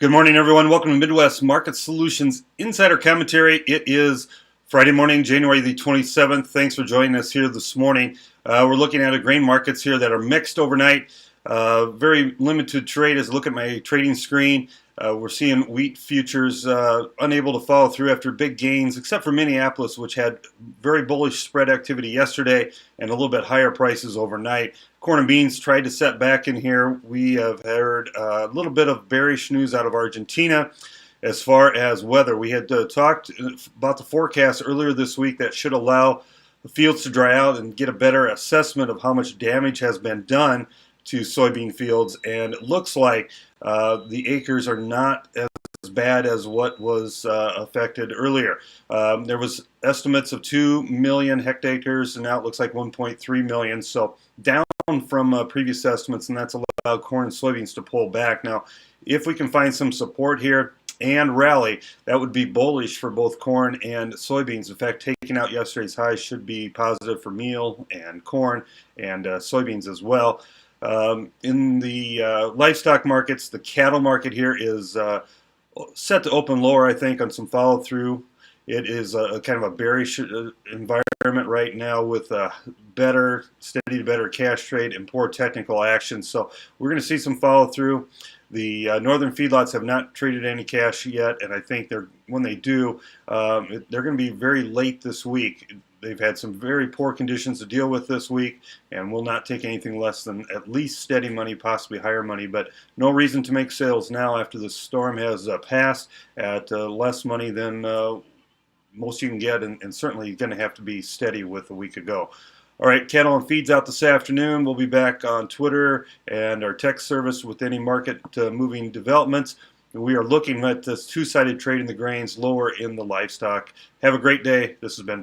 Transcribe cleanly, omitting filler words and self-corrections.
Good morning, everyone. Welcome to Midwest Market Solutions Insider Commentary. It is Friday morning, January the 27th. Thanks for joining us here this morning. We're looking at grain markets here that are mixed overnight. Very limited trade as I look at my trading screen. We're seeing wheat futures unable to follow through after big gains, except for Minneapolis, which had very bullish spread activity yesterday and a little bit higher prices overnight. Corn and beans tried to set back in here. We have heard a little bit of bearish news out of Argentina as far as weather. We had talked about the forecast earlier this week that should allow the fields to dry out and get a better assessment of how much damage has been done to soybean fields, and it looks like the acres are not as bad as what was affected earlier. There was estimates of 2 million hectares, and now it looks like 1.3 million, so down from previous estimates, and that's allowed corn and soybeans to pull back. Now, if we can find some support here and rally, that would be bullish for both corn and soybeans. In fact, taking out yesterday's highs should be positive for meal and corn and soybeans as well. In the livestock markets, the cattle market here is set to open lower, I think, on some follow through. It is a kind of a bearish environment right now with better, steady to better cash trade and poor technical action. So we're going to see some follow through. The northern feedlots have not traded any cash yet, and I think when they do, they're going to be very late this week. They've had some very poor conditions to deal with this week and will not take anything less than at least steady money, possibly higher money, but no reason to make sales now after the storm has passed at less money than most you can get, and certainly going to have to be steady with a week ago. All right, cattle and feeds out this afternoon. We'll be back on Twitter and our text service with any market moving developments. We are looking at this two-sided trade in the grains, lower in the livestock. Have a great day. This has been